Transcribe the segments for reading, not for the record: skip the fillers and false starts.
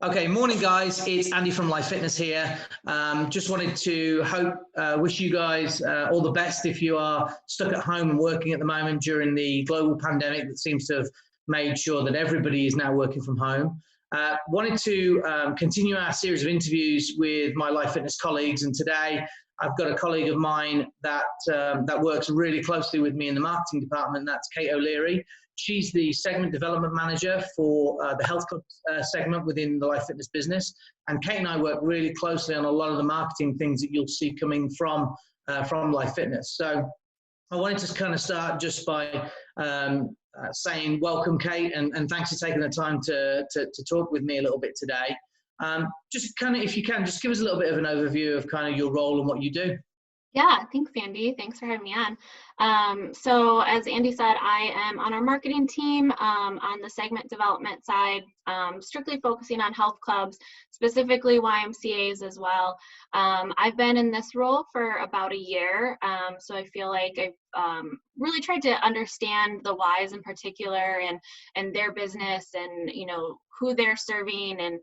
Okay, morning guys. It's Andy from Life Fitness here. Just wanted to wish you guys all the best if you are stuck at home and working at the moment during the global pandemic that seems to have made sure that everybody is now working from home. Wanted to continue our series of interviews with my Life Fitness colleagues, and today I've got a colleague of mine that works really closely with me in the marketing department. That's Kate O'Leary. She's the segment development manager for the health club segment within the Life Fitness business. And Kate and I work really closely on a lot of the marketing things that you'll see coming from Life Fitness. So I wanted to kind of start just by saying welcome, Kate, and thanks for taking the time to talk with me a little bit today. Just kind of, if you can, just give us a little bit of an overview of kind of your role and what you do. Yeah, thanks, Andy. Thanks for having me on. So as Andy said, I am on our marketing team on the segment development side, strictly focusing on health clubs, specifically YMCAs as well. I've been in this role for about a year, so I feel like I've really tried to understand the Ys in particular and their business and, you know, who they're serving and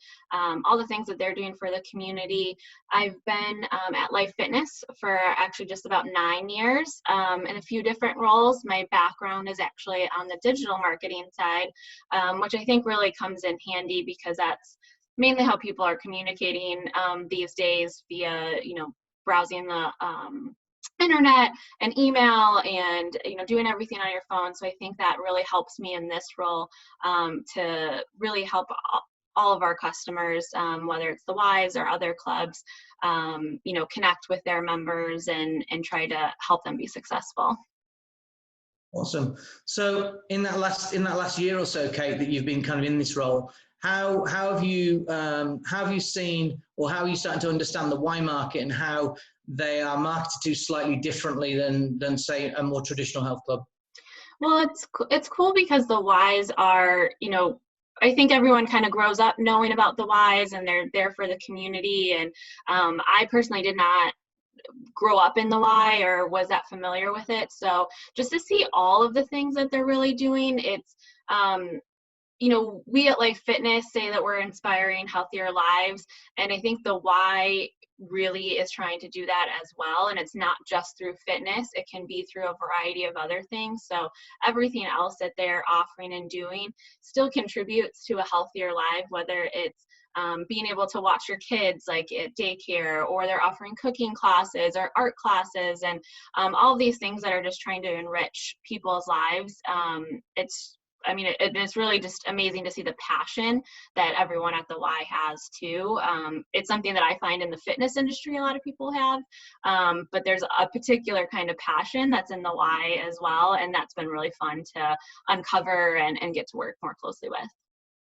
all the things that they're doing for the community. I've been at Life Fitness for actually just about 9 years in a few different roles. My background is actually on the digital marketing side, which I think really comes in handy because that's mainly how people are communicating these days via, you know, browsing the internet and email and, you know, doing everything on your phone. So I think that really helps me in this role to really help all of our customers, whether it's the Ys or other clubs, you know, connect with their members and try to help them be successful. Awesome. So in that last year or so, Kate, that you've been kind of in this role, how have you seen, or how are you starting to understand the Y market and how they are marketed to slightly differently than say a more traditional health club? Well, it's cool because the Ys are, you know, I think everyone kind of grows up knowing about the Ys and they're there for the community. And I personally did not grow up in the Y or was that familiar with it. So just to see all of the things that they're really doing, it's, you know, we at Life Fitness say that we're inspiring healthier lives. And I think the Y really is trying to do that as well. And it's not just through fitness, it can be through a variety of other things. So everything else that they're offering and doing still contributes to a healthier life, whether it's being able to watch your kids like at daycare, or they're offering cooking classes or art classes, and all of these things that are just trying to enrich people's lives. It's really just amazing to see the passion that everyone at the Y has too. It's something that I find in the fitness industry a lot of people have, but there's a particular kind of passion that's in the Y as well, and that's been really fun to uncover and get to work more closely with.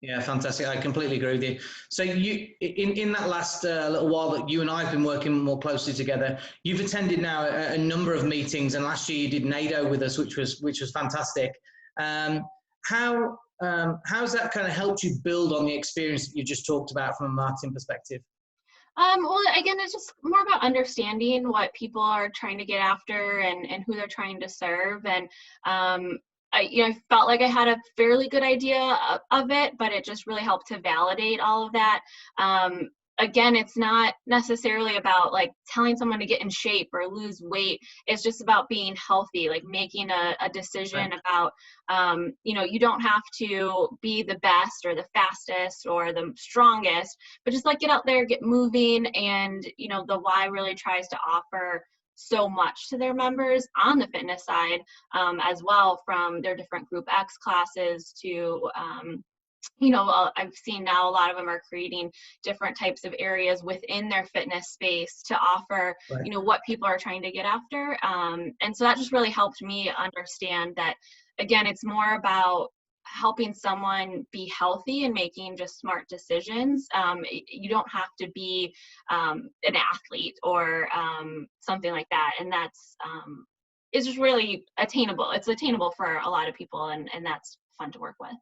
Yeah, fantastic. I completely agree with you. So you, in that last little while that you and I have been working more closely together, you've attended now a number of meetings, and last year you did NADO with us, which was fantastic. How's that kind of helped you build on the experience that you just talked about from a marketing perspective? Well, again, it's just more about understanding what people are trying to get after and who they're trying to serve. And I felt like I had a fairly good idea of it, but it just really helped to validate all of that. Again, it's not necessarily about like telling someone to get in shape or lose weight. It's just about being healthy, like making a decision about, you don't have to be the best or the fastest or the strongest, but just like get out there, get moving. And, the Y really tries to offer so much to their members on the fitness side as well, from their different Group X classes to, I've seen now a lot of them are creating different types of areas within their fitness space to offer, what people are trying to get after. And so that just really helped me understand that, again, it's more about helping someone be healthy and making just smart decisions. You don't have to be an athlete or something like that. And that's, it's just really attainable. It's attainable for a lot of people, and that's fun to work with.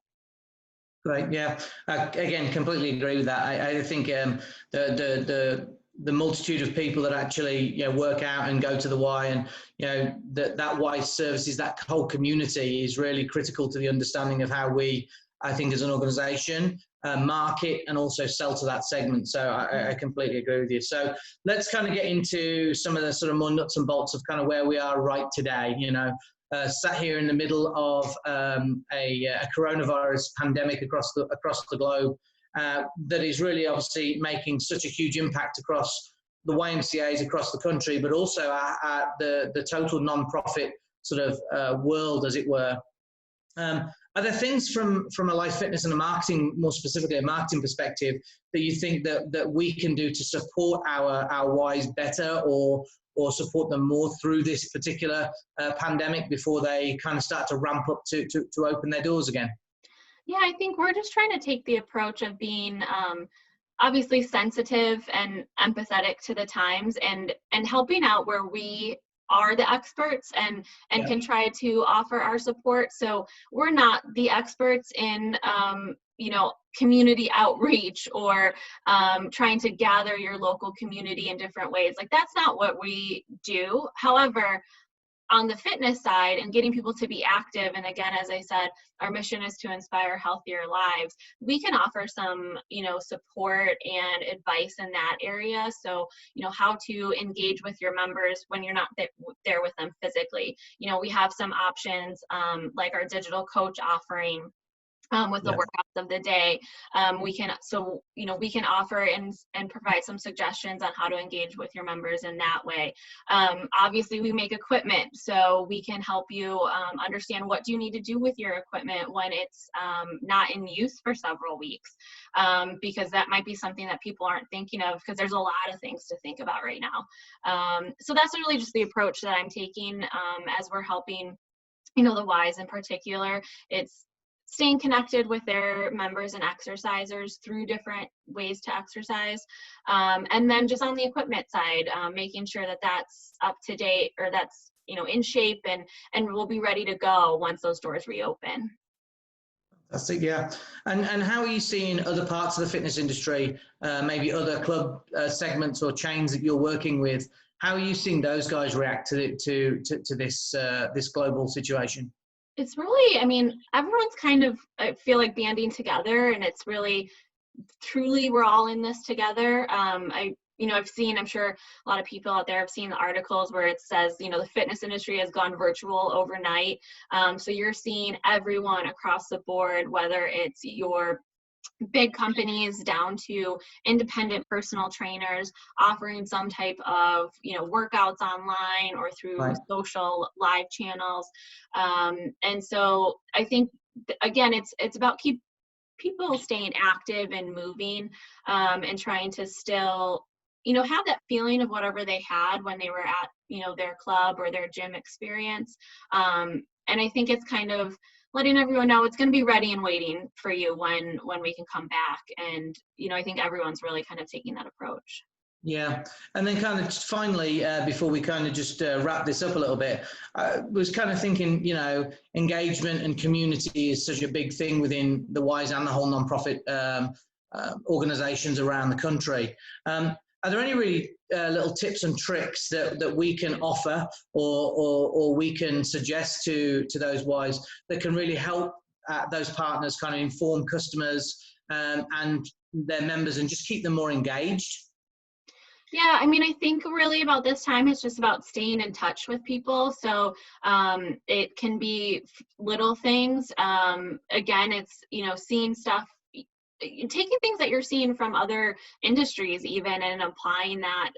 Right. Yeah. Again, completely agree with that. I think the multitude of people that actually work out and go to the Y, and that Y services, that whole community is really critical to the understanding of how we, I think, as an organisation, market and also sell to that segment. So I completely agree with you. So let's kind of get into some of the sort of more nuts and bolts of kind of where we are right today. Sat here in the middle of a coronavirus pandemic across the globe that is really obviously making such a huge impact across the YMCAs across the country, but also at the total non-profit sort of world, as it were. Are there things from a life fitness and a marketing, more specifically a marketing perspective, that you think that we can do to support our Ys better or support them more through this particular pandemic before they kind of start to ramp up to open their doors again? Yeah, I think we're just trying to take the approach of being obviously sensitive and empathetic to the times and helping out where we are the experts and can try to offer our support. So we're not the experts in community outreach or trying to gather your local community in different ways. Like, that's not what we do. However, on the fitness side and getting people to be active, and again, as I said, our mission is to inspire healthier lives, we can offer some support and advice in that area. So how to engage with your members when you're not there with them physically. We have some options like our digital coach offering with the workouts of the day. We can offer and provide some suggestions on how to engage with your members in that way. Obviously, we make equipment, so we can help you understand what do you need to do with your equipment when it's not in use for several weeks, because that might be something that people aren't thinking of, because there's a lot of things to think about right now. So that's really just the approach that I'm taking as we're helping the Ys in particular. It's staying connected with their members and exercisers through different ways to exercise. And then just on the equipment side, making sure that that's up to date, or that's, in shape and will be ready to go once those doors reopen. That's it, yeah. And how are you seeing other parts of the fitness industry, maybe other club segments or chains that you're working with? How are you seeing those guys react to this global situation? It's really, everyone's kind of, I feel like, banding together, and it's really, truly, we're all in this together. I'm sure a lot of people out there have seen the articles where it says, the fitness industry has gone virtual overnight. So you're seeing everyone across the board, whether it's your big companies down to independent personal trainers, offering some type of workouts online or through social live channels. And so I think again it's about people staying active and moving, and trying to still have that feeling of whatever they had when they were at their club or their gym experience. And I think it's kind of letting everyone know it's going to be ready and waiting for you when we can come back. And, I think everyone's really kind of taking that approach. Yeah. And then kind of finally, before we kind of just wrap this up a little bit, I was kind of thinking, engagement and community is such a big thing within the Ys and the whole nonprofit organizations around the country. Are there any really little tips and tricks that we can offer or we can suggest to those Ys that can really help those partners kind of inform customers and their members and just keep them more engaged? Yeah, I think really about this time, it's just about staying in touch with people. So it can be little things. Again, it's, seeing stuff, taking things that you're seeing from other industries even, and applying that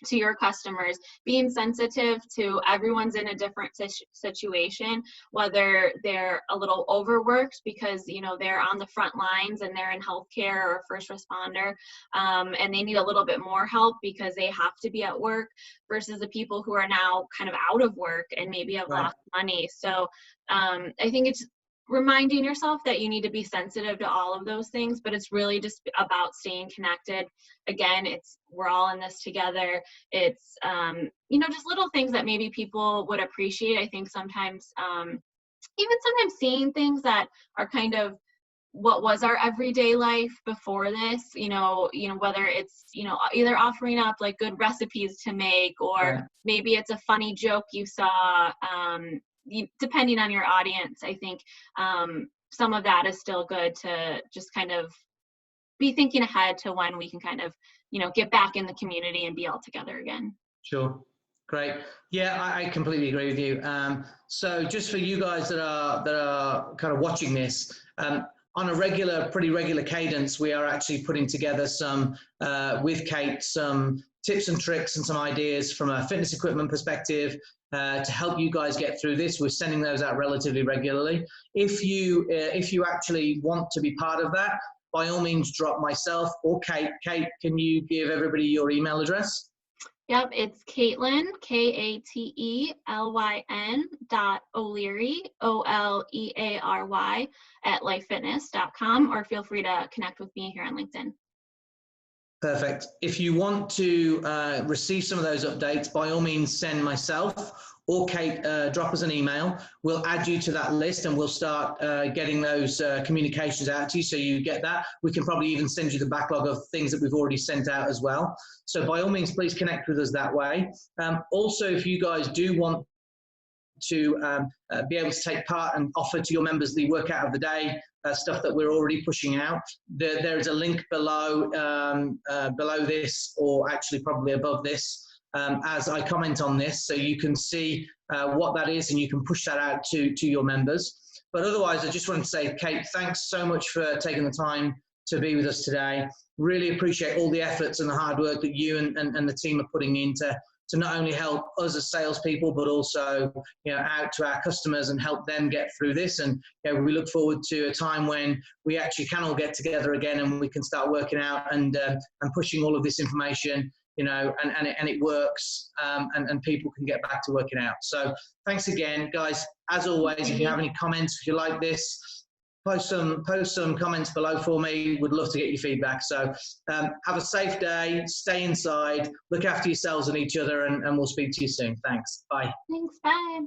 to your customers, being sensitive to everyone's in a different situation, whether they're a little overworked because they're on the front lines and they're in healthcare or first responder, and they need a little bit more help because they have to be at work, versus the people who are now kind of out of work and maybe have lost money. So I think it's reminding yourself that you need to be sensitive to all of those things, but it's really just about staying connected. Again, we're all in this together. It's just little things that maybe people would appreciate. I think sometimes even sometimes seeing things that are kind of what was our everyday life before this, whether it's either offering up like good recipes to make, or maybe it's a funny joke you saw, depending on your audience. I think some of that is still good to just kind of be thinking ahead to when we can kind of, get back in the community and be all together again. Sure. Great. Yeah, I completely agree with you. So just for you guys that are kind of watching this, on a pretty regular cadence, we are actually putting together some, with Kate, some tips and tricks and some ideas from a fitness equipment perspective to help you guys get through this. We're sending those out relatively regularly. If you actually want to be part of that, by all means, drop myself or Kate. Kate, can you give everybody your email address? Yep, it's Katelyn, Katelyn .O'Leary, OLEARY @lifefitness.com, or feel free to connect with me here on LinkedIn. Perfect. If you want to receive some of those updates, by all means, send myself or Kate, drop us an email. We'll add you to that list and we'll start getting those communications out to you so you get that. We can probably even send you the backlog of things that we've already sent out as well. So by all means, please connect with us that way. Also, if you guys do want to be able to take part and offer to your members the workout of the day, stuff that we're already pushing out, there is a link below below this, or actually probably above this, as I comment on this, so you can see what that is and you can push that out to your members. But otherwise, I just wanted to say, Kate, thanks so much for taking the time to be with us today. Really appreciate all the efforts and the hard work that you and the team are putting into to not only help us as salespeople, but also out to our customers and help them get through this. And we look forward to a time when we actually can all get together again and we can start working out and pushing all of this information, and it works, and people can get back to working out. So thanks again, guys. As always, if you have any comments, if you like this, post some comments below for me. Would love to get your feedback. So have a safe day, stay inside, look after yourselves and each other, and we'll speak to you soon. Thanks. Bye. Thanks. Bye.